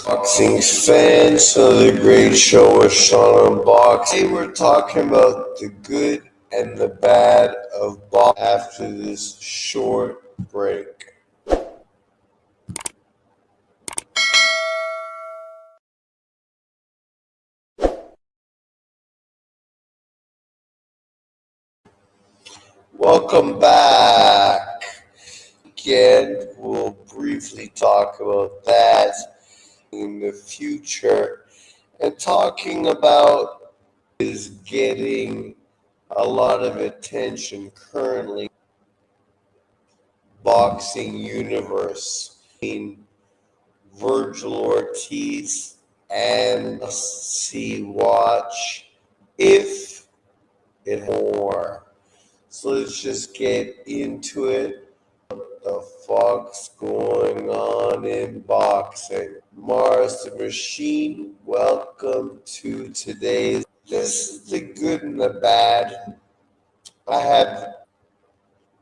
Boxing fans, another great show with Sean on Box. Today we're talking about the good and the bad of boxing after this short break. Welcome back. Again, we'll briefly talk about that in the future. And talking about is getting a lot of attention currently. Boxing universe. Virgil Ortiz and see watch if it more. So let's just get into it. What the fuck's going on in boxing? Mars the Machine, welcome to today's. This is the good and the bad. I have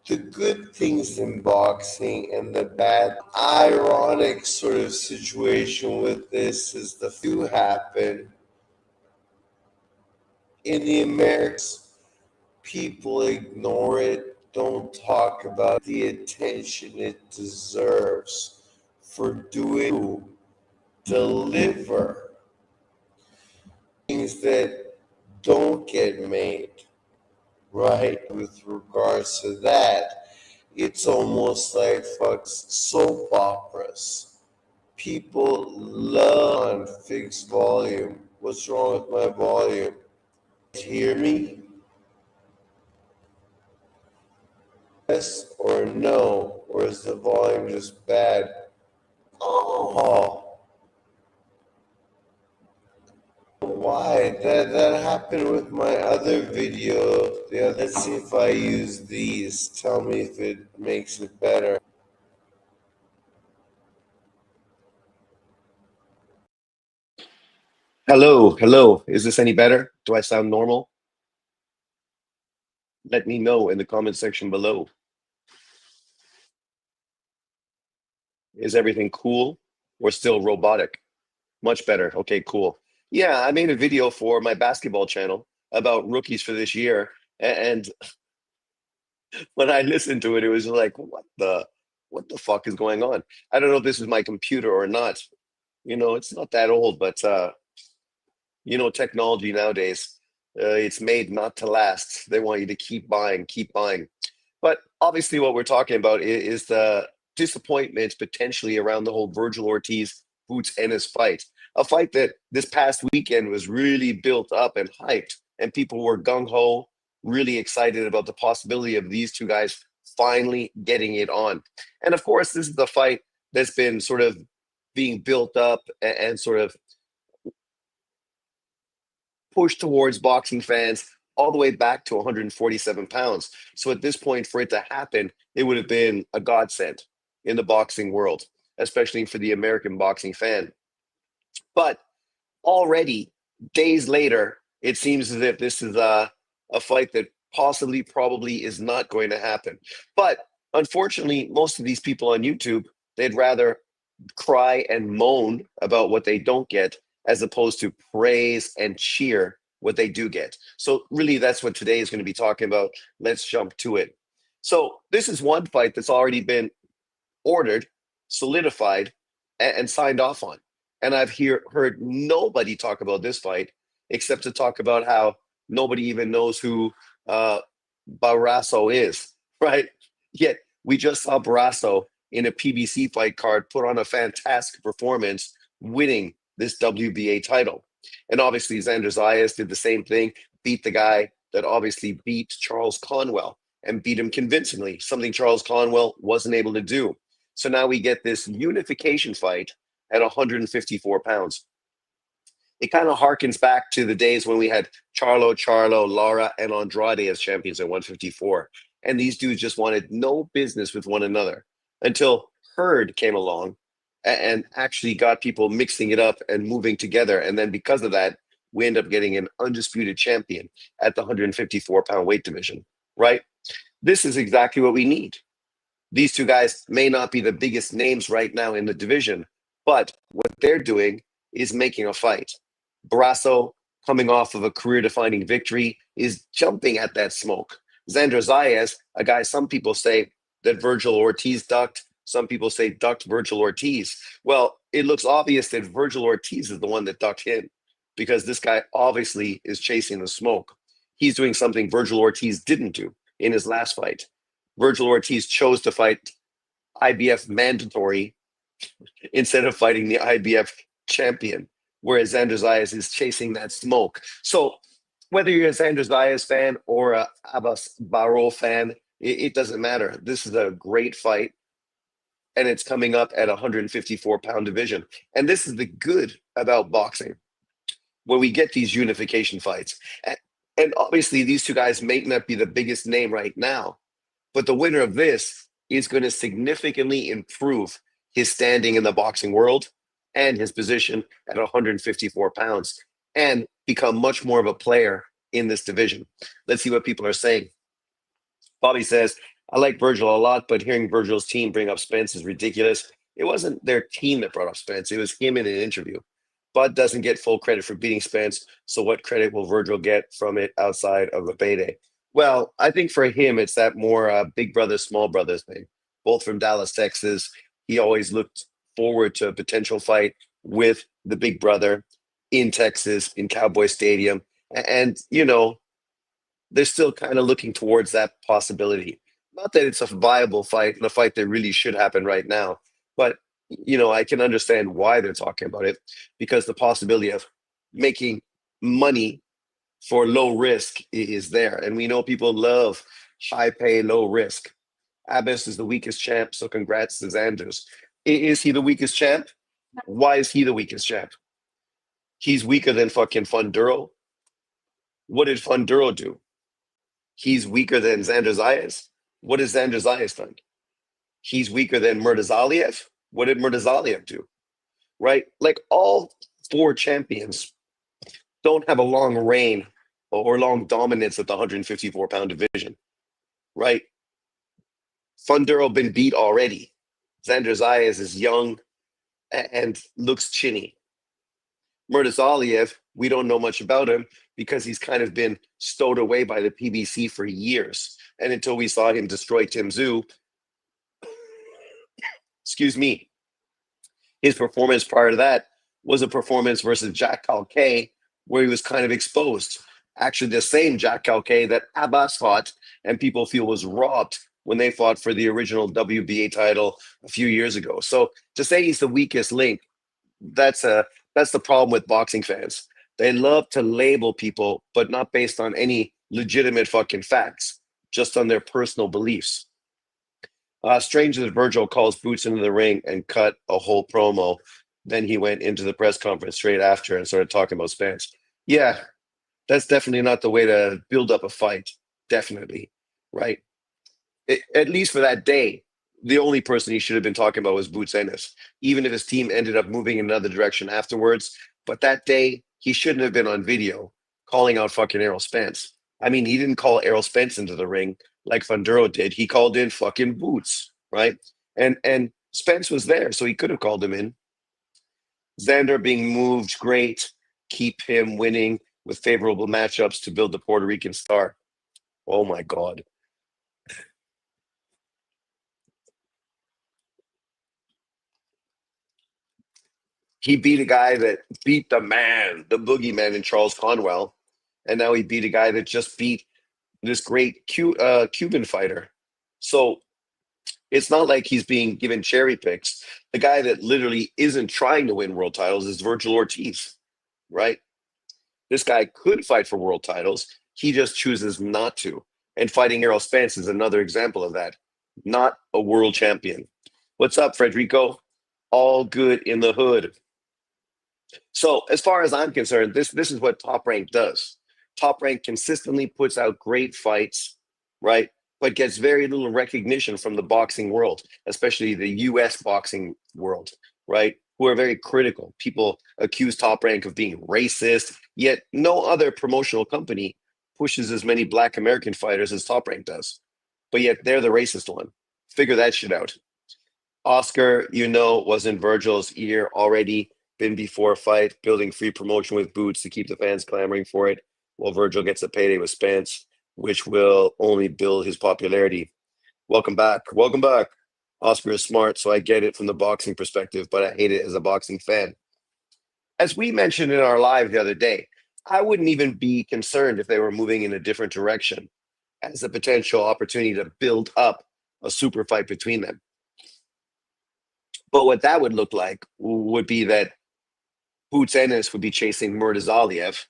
the good things in boxing and the bad. Ironic sort of situation with this is the few happen in the Americas. People ignore it, don't talk about the attention it deserves for doing deliver things that don't get made. Right, with regards to that, it's almost like soap operas. People love on fixed volume. What's wrong with my volume? Hear me? Yes or no? Or is the volume just bad? Oh, why? That happened with my other video. Yeah, let's see if I use these. Tell me if it makes it better. Hello. Is this any better? Do I sound normal? Let me know in the comment section below. Is everything cool or still robotic? Much better. Okay, cool. Yeah, I made a video for my basketball channel about rookies for this year. And when I listened to it, it was like, what the fuck is going on? I don't know if this is my computer or not. It's not that old, but technology nowadays, it's made not to last. They want you to keep buying, keep buying. But obviously, what we're talking about is the disappointment potentially around the whole Virgil Ortiz Boots Ennis fight. A fight that this past weekend was really built up and hyped, and people were gung ho, really excited about the possibility of these two guys finally getting it on. And of course, this is the fight that's been sort of being built up and sort of pushed towards boxing fans all the way back to 147 pounds. So at this point, for it to happen, it would have been a godsend in the boxing world, especially for the American boxing fan. But already, days later, it seems as if this is a fight that possibly, probably is not going to happen. But unfortunately, most of these people on YouTube, they'd rather cry and moan about what they don't get as opposed to praise and cheer what they do get. So really, that's what today is going to be talking about. Let's jump to it. So this is one fight that's already been ordered, solidified, and signed off on. And I've heard nobody talk about this fight except to talk about how nobody even knows who Barrasso is, right? Yet we just saw Barrasso in a PBC fight card put on a fantastic performance, winning this WBA title. And obviously, Xander Zayas did the same thing, beat the guy that obviously beat Charles Conwell and beat him convincingly, something Charles Conwell wasn't able to do. So now we get this unification fight at 154 pounds. It kind of harkens back to the days when we had Charlo, Lara, and Andrade as champions at 154. And these dudes just wanted no business with one another until Hurd came along and actually got people mixing it up and moving together. And then because of that, we end up getting an undisputed champion at the 154-pound weight division, right? This is exactly what we need. These two guys may not be the biggest names right now in the division, But what they're doing is making a fight. Barrasso, coming off of a career-defining victory, is jumping at that smoke. Xander Zayas, a guy some people say that Virgil Ortiz ducked, some people say ducked Virgil Ortiz. Well, it looks obvious that Virgil Ortiz is the one that ducked him because this guy obviously is chasing the smoke. He's doing something Virgil Ortiz didn't do in his last fight. Virgil Ortiz chose to fight IBF mandatory instead of fighting the IBF champion, whereas Xander Zayas is chasing that smoke. So whether you're a Xander Zayas fan or a Abbas Barrow fan, it doesn't matter. This is a great fight, and it's coming up at 154-pound division. And this is the good about boxing, when we get these unification fights. And obviously, these two guys may not be the biggest name right now, but the winner of this is going to significantly improve his standing in the boxing world and his position at 154 pounds and become much more of a player in this division. Let's see what people are saying. Bobby says, I like Virgil a lot, but hearing Virgil's team bring up Spence is ridiculous. It wasn't their team that brought up Spence. It was him in an interview. Bud doesn't get full credit for beating Spence, so what credit will Virgil get from it outside of a payday? Well, I think for him, it's that more big brother, small brother thing. Both from Dallas, Texas. He always looked forward to a potential fight with the big brother in Texas, in Cowboy Stadium. And, you know, they're still kind of looking towards that possibility. Not that it's a viable fight and a fight that really should happen right now, but you know, I can understand why they're talking about it because the possibility of making money for low risk is there. And we know people love high pay, low risk. Abbas is the weakest champ, so congrats to Xanders. Is he the weakest champ? Why is he the weakest champ? He's weaker than fucking Funduro. What did Funduro do? He's weaker than Xander Zayas. What has Xander Zayas done? He's weaker than Murtazaliev. What did Murtazaliev do? Right? Like all four champions don't have a long reign or long dominance at the 154-pound division. Right? Funduro been beat already. Xander Zayas is young and looks chinny. Murtazaliev, we don't know much about him because he's kind of been stowed away by the PBC for years. And until we saw him destroy Tim Tszyu, excuse me, his performance prior to that was a performance versus Jack Calquet where he was kind of exposed. Actually, the same Jack Calquet that Abbas fought and people feel was robbed when they fought for the original WBA title a few years ago. So to say he's the weakest link, that's the problem with boxing fans. They love to label people, but not based on any legitimate fucking facts, just on their personal beliefs. Strange that Virgil calls Boots into the ring and cut a whole promo. Then he went into the press conference straight after and started talking about Spence. Yeah, that's definitely not the way to build up a fight. Definitely, right? At least for that day, the only person he should have been talking about was Boots Ennis, even if his team ended up moving in another direction afterwards. But that day, he shouldn't have been on video calling out fucking Errol Spence. I mean, he didn't call Errol Spence into the ring like Funduro did. He called in fucking Boots, right? And Spence was there, so he could have called him in. Xander being moved, great. Keep him winning with favorable matchups to build the Puerto Rican star. Oh my God. He beat a guy that beat the man, the boogeyman in Charles Conwell. And now he beat a guy that just beat this great Cuban fighter. So it's not like he's being given cherry picks. The guy that literally isn't trying to win world titles is Virgil Ortiz, right? This guy could fight for world titles. He just chooses not to. And fighting Errol Spence is another example of that. Not a world champion. What's up, Frederico? All good in the hood. So as far as I'm concerned, this is what Top Rank does. Top Rank consistently puts out great fights, right? But gets very little recognition from the boxing world, especially the US boxing world, right? Who are very critical. People accuse Top Rank of being racist, yet no other promotional company pushes as many Black American fighters as Top Rank does. But yet they're the racist one. Figure that shit out. Oscar, was in Virgil's ear already, been before a fight, building free promotion with Boots to keep the fans clamoring for it, while Virgil gets a payday with Spence, which will only build his popularity. Welcome back. Welcome back. Oscar is smart, so I get it from the boxing perspective, but I hate it as a boxing fan. As we mentioned in our live the other day, I wouldn't even be concerned if they were moving in a different direction as a potential opportunity to build up a super fight between them. But what that would look like would be that Boots Ennis would be chasing Murtazaliev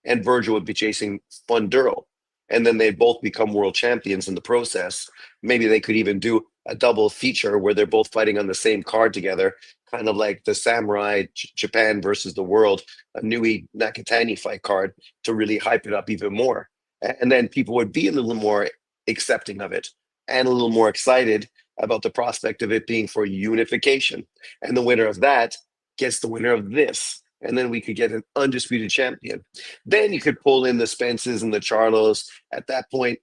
and Virgil would be chasing Funduro. And then they'd both become world champions in the process. Maybe they could even do a double feature where they're both fighting on the same card together, kind of like the Samurai Japan versus the World, a Nui Nakatani fight card to really hype it up even more. And then people would be a little more accepting of it and a little more excited about the prospect of it being for unification. And the winner of that gets the winner of this. And then we could get an undisputed champion. Then you could pull in the Spences and the Charlos at that point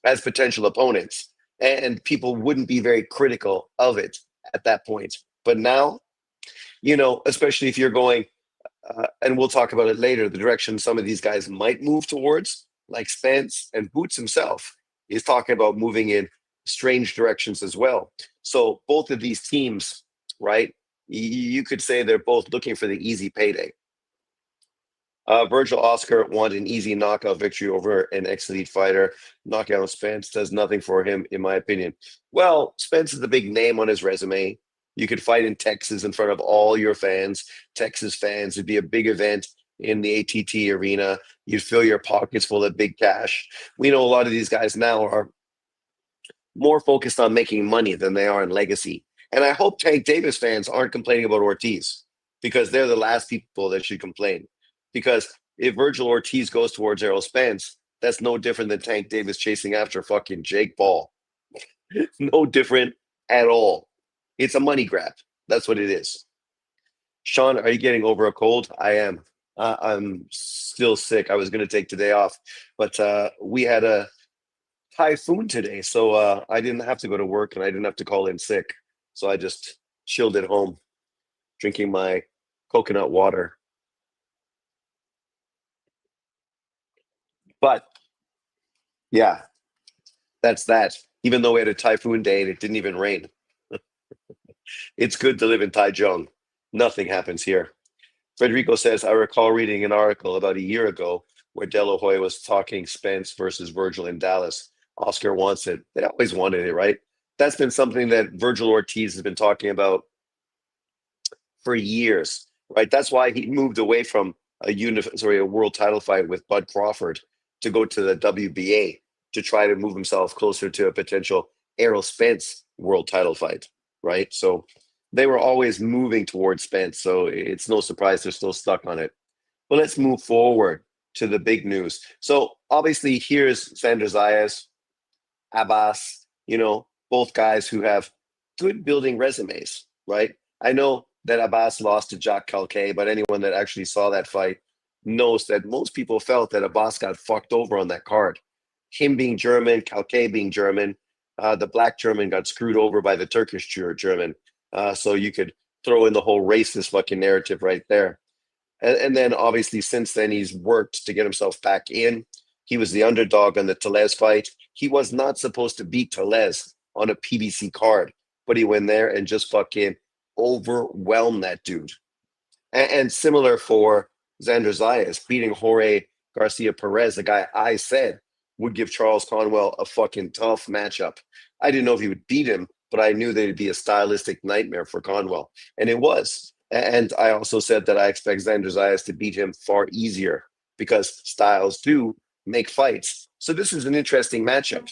as potential opponents. And people wouldn't be very critical of it at that point. But now, especially if you're going, and we'll talk about it later, the direction some of these guys might move towards, like Spence and Boots himself, is talking about moving in strange directions as well. So both of these teams, right? You could say they're both looking for the easy payday. Virgil Oscar won an easy knockout victory over an ex-elite fighter. Knockout Spence does nothing for him, in my opinion. Well, Spence is the big name on his resume. You could fight in Texas in front of all your fans, Texas fans. It'd be a big event in the ATT arena. You'd fill your pockets full of big cash. We know a lot of these guys now are more focused on making money than they are in legacy. And I hope Tank Davis fans aren't complaining about Ortiz because they're the last people that should complain. Because if Virgil Ortiz goes towards Errol Spence, that's no different than Tank Davis chasing after fucking Jake Paul. No different at all. It's a money grab. That's what it is. Sean, are you getting over a cold? I am. I'm still sick. I was going to take today off, but we had a typhoon today, so I didn't have to go to work and I didn't have to call in sick. So I just chilled at home, drinking my coconut water. But yeah, that's that. Even though we had a typhoon day and it didn't even rain, it's good to live in Taichung. Nothing happens here. Federico says, I recall reading an article about a year ago where De La Hoya was talking Spence versus Virgil in Dallas. Oscar wants it. They always wanted it, right? That's been something that Virgil Ortiz has been talking about for years, right? That's why he moved away from a world title fight with Bud Crawford to go to the WBA to try to move himself closer to a potential Errol Spence world title fight, right? So they were always moving towards Spence, so it's no surprise they're still stuck on it. But let's move forward to the big news. So obviously here's Xander Zayas, Abbas, both guys who have good building resumes, right? I know that Abbas lost to Jack Calquet, but anyone that actually saw that fight knows that most people felt that Abbas got fucked over on that card. Him being German, Calquet being German, the black German got screwed over by the Turkish German. So you could throw in the whole racist fucking narrative right there. And then obviously since then he's worked to get himself back in. He was the underdog on the Telez fight. He was not supposed to beat Telez on a PBC card, but he went there and just fucking overwhelmed that dude. And similar for Xander Zayas, beating Jorge Garcia Perez, the guy I said would give Charles Conwell a fucking tough matchup. I didn't know if he would beat him, but I knew that it'd be a stylistic nightmare for Conwell. And it was. And I also said that I expect Xander Zayas to beat him far easier because styles do make fights. So this is an interesting matchup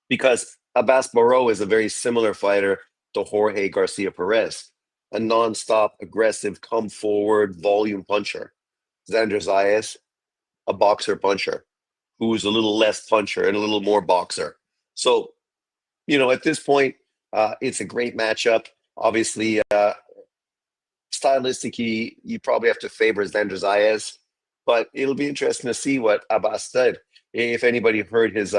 because Abbas Barrow is a very similar fighter to Jorge Garcia Perez, a nonstop, aggressive, come forward, volume puncher. Xander Zayas, a boxer puncher who's a little less puncher and a little more boxer. So, at this point, it's a great matchup. Obviously, stylistically, you probably have to favor Xander Zayas, but it'll be interesting to see what Abbas did. If anybody heard his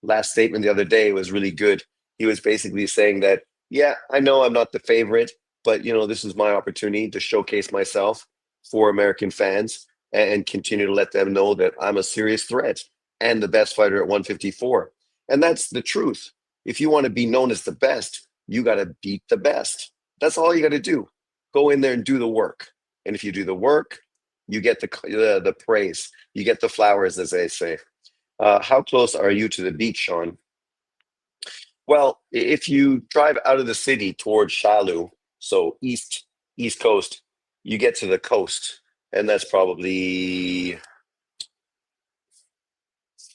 last statement the other day, it was really good. He was basically saying that, yeah, I know I'm not the favorite, but this is my opportunity to showcase myself for American fans and continue to let them know that I'm a serious threat and the best fighter at 154. And that's the truth. If you want to be known as the best, you got to beat the best. That's all you got to do. Go in there and do the work. And if you do the work, you get the praise. You get the flowers, as they say. How close are you to the beach, Sean? Well, if you drive out of the city towards Shalu, so east coast, you get to the coast, and that's probably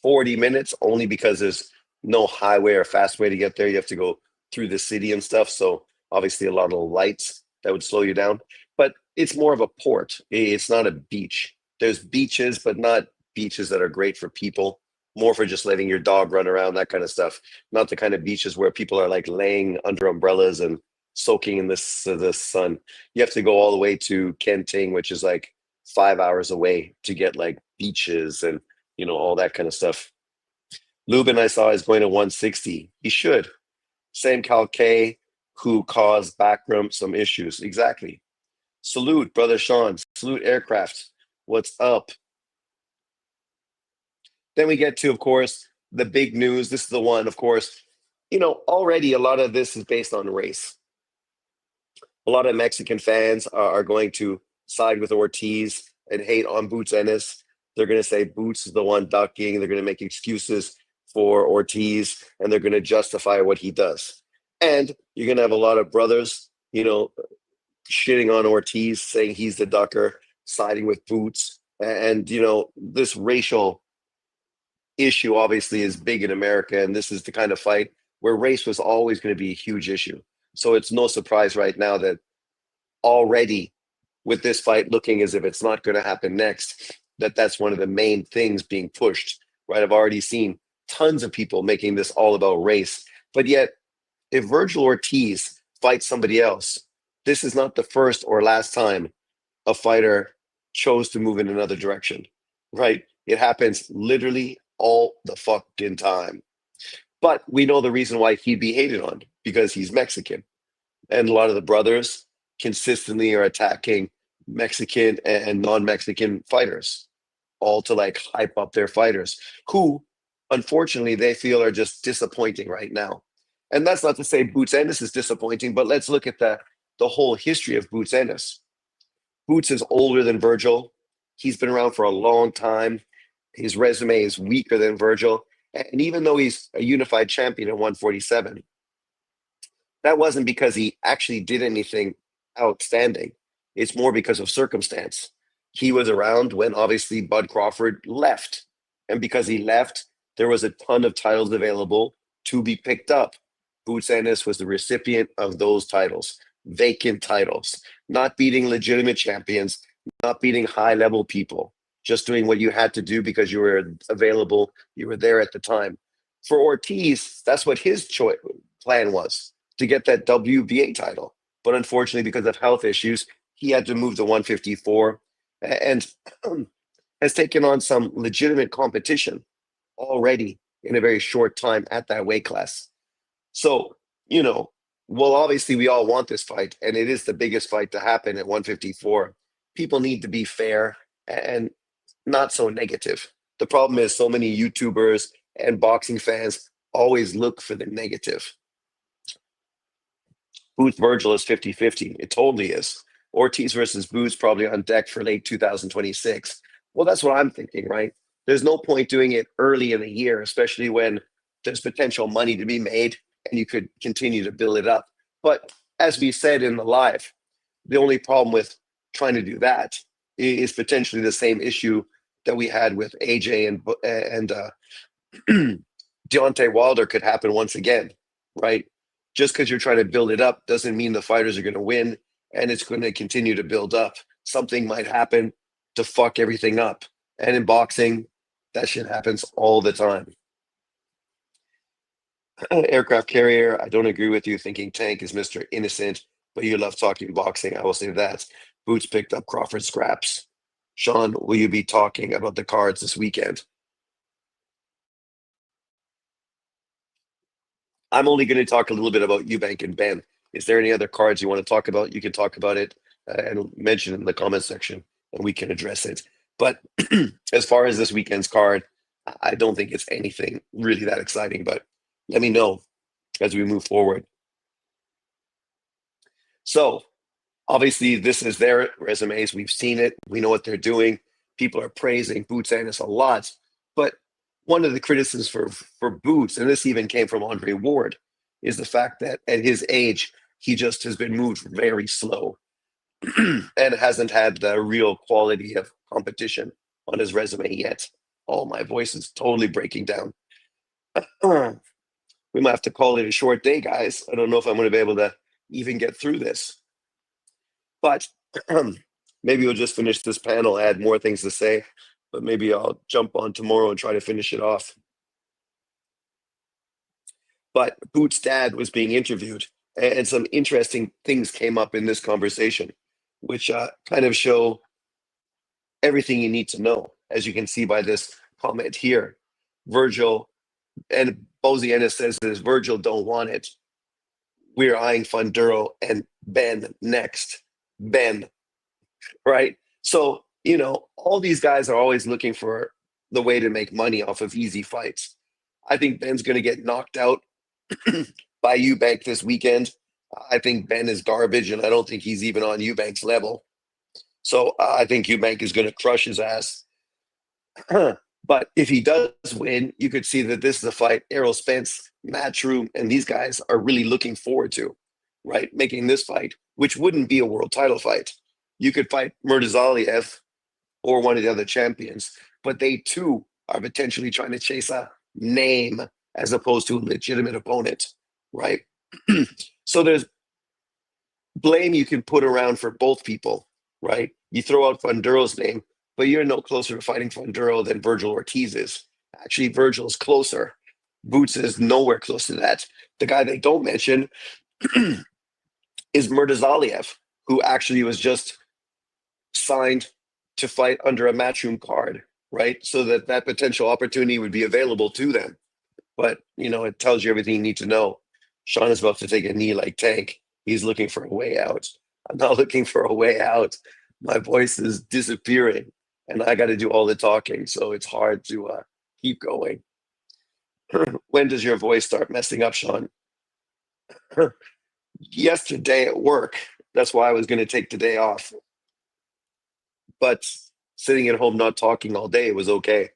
40 minutes only because there's no highway or fast way to get there. You have to go through the city and stuff. So obviously a lot of lights that would slow you down. But it's more of a port. It's not a beach. There's beaches, but not beaches that are great for people. More for just letting your dog run around, that kind of stuff. Not the kind of beaches where people are like laying under umbrellas and soaking in the sun. You have to go all the way to Kenting, which is like 5 hours away to get like beaches and all that kind of stuff. Lubin, I saw, is going to 160. He should. Same Cal K, who caused Backroom some issues. Exactly. Salute, brother Sean. Salute Aircraft. What's up? Then we get to, of course, the big news. This is the one, of course. Already a lot of this is based on race. A lot of Mexican fans are going to side with Ortiz and hate on Boots Ennis. They're going to say Boots is the one ducking. They're going to make excuses for Ortiz, and they're going to justify what he does. And you're going to have a lot of brothers, shitting on Ortiz, saying he's the ducker, siding with Boots. And, this racial issue obviously is big in America, and this is the kind of fight where race was always going to be a huge issue. So it's no surprise right now that already with this fight looking as if it's not going to happen next, that's one of the main things being pushed, right? I've already seen tons of people making this all about race. But yet, if Virgil Ortiz fights somebody else, this is not the first or last time a fighter chose to move in another direction, right? It happens literally all the fucking time. But we know the reason why he'd be hated on, because he's Mexican. And a lot of the brothers consistently are attacking Mexican and non-Mexican fighters, all to like hype up their fighters, who unfortunately they feel are just disappointing right now. And that's not to say Boots Ennis is disappointing, but let's look at the whole history of Boots Ennis. Boots is older than Virgil. He's been around for a long time. His resume is weaker than Virgil. And even though he's a unified champion at 147, that wasn't because he actually did anything outstanding. It's more because of circumstance. He was around when obviously Bud Crawford left. And because he left, there was a ton of titles available to be picked up. Boots Ennis was the recipient of those titles, vacant titles, not beating legitimate champions, not beating high level people, just doing what you had to do because you were available, you were there at the time. For Ortiz, that's what his plan was, to get that WBA title. But unfortunately, because of health issues, he had to move to 154 and has taken on some legitimate competition already in a very short time at that weight class. So, well, obviously we all want this fight, and it is the biggest fight to happen at 154. People need to be fair and not so negative. The problem is so many YouTubers and boxing fans always look for the negative. Boots Virgil is 50-50. It totally is. Ortiz versus Boots probably on deck for late 2026. Well, that's what I'm thinking, right? There's no point doing it early in the year, especially when there's potential money to be made and you could continue to build it up. But as we said in the live, the only problem with trying to do that is potentially the same issue that we had with AJ and Deontay Wilder could happen once again, right? Just because you're trying to build it up doesn't mean the fighters are going to win, and it's going to continue to build up. Something might happen to fuck everything up. And in boxing, that shit happens all the time. Aircraft carrier, I don't agree with you thinking Tank is Mr. Innocent, but you love talking boxing. I will say that. Boots picked up Crawford scraps. Sean, will you be talking about the cards this weekend? I'm only going to talk a little bit about Eubank and Ben. Is there any other cards you want to talk about? You can talk about it and mention it in the comment section, and we can address it. But as far as this weekend's card, I don't think it's anything really that exciting. But let me know as we move forward. So obviously, this is their resumes. We've seen it. We know what they're doing. People are praising Boots Ennis a lot. But one of the criticisms for Boots, and this even came from Andre Ward, is the fact that at his age, he just has been moved very slow and hasn't had the real quality of competition on his resume yet. Oh, my voice is totally breaking down. We might have to call it a short day, guys. I don't know if I'm going to be able to even get through this. But maybe we'll just finish this panel, add more things to say, but maybe I'll jump on tomorrow and try to finish it off. But Boots' dad was being interviewed, and some interesting things came up in this conversation, which kind of show everything you need to know. As you can see by this comment here, Virgil and Bozy Ennis says this, Virgil don't want it. We're eyeing Funduro and Ben next. Ben, right? So, all these guys are always looking for the way to make money off of easy fights. I think Ben's going to get knocked out by Eubank this weekend. I think Ben is garbage, and I don't think he's even on Eubank's level. So I think Eubank is going to crush his ass. But if he does win, you could see that this is a fight Errol Spence, Matchroom, and these guys are really looking forward to, right? Making this fight, which wouldn't be a world title fight. You could fight Murtazaliev or one of the other champions, but they too are potentially trying to chase a name as opposed to a legitimate opponent, right? So there's blame you can put around for both people, right? You throw out Funduro's name, but you're no closer to fighting Funduro than Virgil Ortiz is. Actually, Virgil's closer. Boots is nowhere close to that. The guy they don't mention is Murtazaliev, who actually was just signed to fight under a Matchroom card, right? So that potential opportunity would be available to them. But, it tells you everything you need to know. Sean is about to take a knee like Tank. He's looking for a way out. I'm not looking for a way out. My voice is disappearing, and I got to do all the talking, so it's hard to keep going. When does your voice start messing up, Sean? Yesterday at work. That's why I was going to take the day off. But sitting at home not talking all day was okay.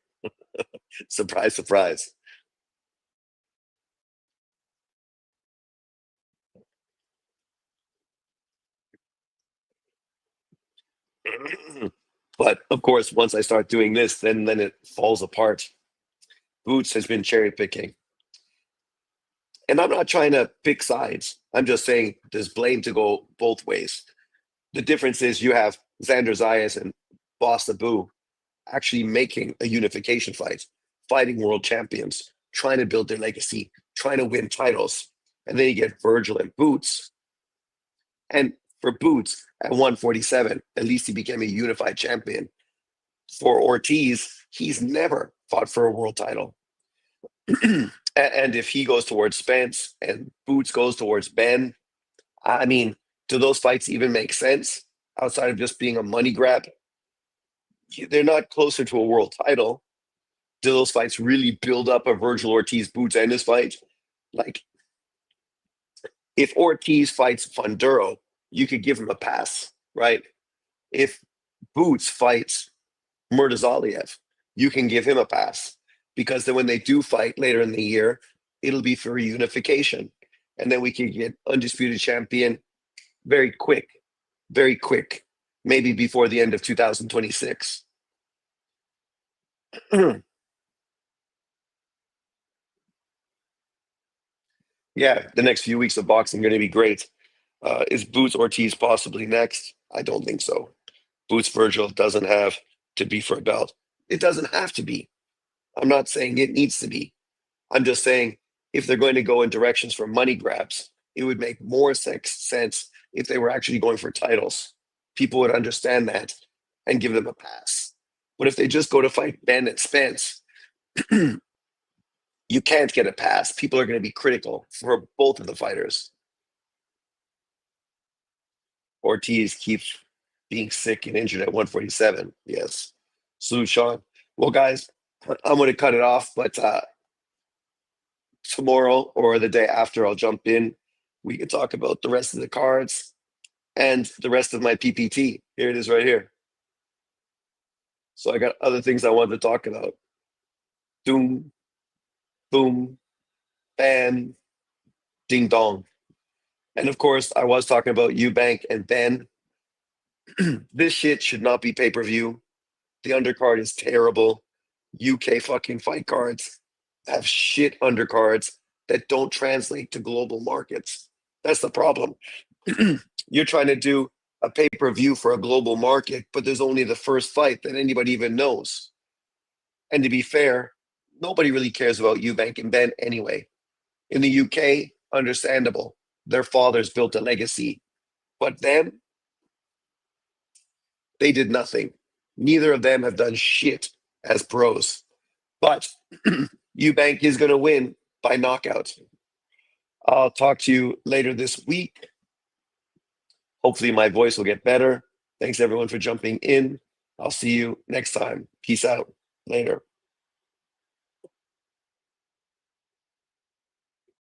Surprise, surprise. But of course, once I start doing this, then it falls apart. Boots has been cherry picking. And I'm not trying to pick sides. I'm just saying there's blame to go both ways. The difference is you have Xander Zayas and Boss Abu actually making a unification fight, fighting world champions, trying to build their legacy, trying to win titles. And then you get Virgil and Boots. And for Boots at 147, at least he became a unified champion. For Ortiz, he's never fought for a world title. And if he goes towards Spence and Boots goes towards Ben, I mean, do those fights even make sense outside of just being a money grab? They're not closer to a world title. Do those fights really build up a Virgil Ortiz Boots Ennis fight? Like, if Ortiz fights Funduro, you could give him a pass, right? If Boots fights Murtazaliev, you can give him a pass because then when they do fight later in the year, it'll be for unification. And then we can get undisputed champion very quick, maybe before the end of 2026. Yeah, the next few weeks of boxing are going to be great. Is Boots Ortiz possibly next? I don't think so. Boots Virgil doesn't have to be for a belt. It doesn't have to be. I'm not saying it needs to be. I'm just saying if they're going to go in directions for money grabs, it would make more sense if they were actually going for titles. People would understand that and give them a pass. But if they just go to fight Ben and Spence, You can't get a pass. People are going to be critical for both of the fighters. Ortiz keeps being sick and injured at 147. Yes. Salute, Sean. Well, guys, I'm going to cut it off, but tomorrow or the day after, I'll jump in. We can talk about the rest of the cards and the rest of my PPT. Here it is right here. So I got other things I wanted to talk about. Doom, boom, bam, ding dong. And of course, I was talking about Eubank and Ben. This shit should not be pay-per-view. The undercard is terrible. UK fucking fight cards have shit undercards that don't translate to global markets. That's the problem. You're trying to do a pay-per-view for a global market, but there's only the first fight that anybody even knows. And to be fair, nobody really cares about Eubank and Ben anyway. In the UK, understandable. Their fathers built a legacy. But them, they did nothing. Neither of them have done shit as pros. But Eubank is going to win by knockout. I'll talk to you later this week. Hopefully, my voice will get better. Thanks, everyone, for jumping in. I'll see you next time. Peace out. Later.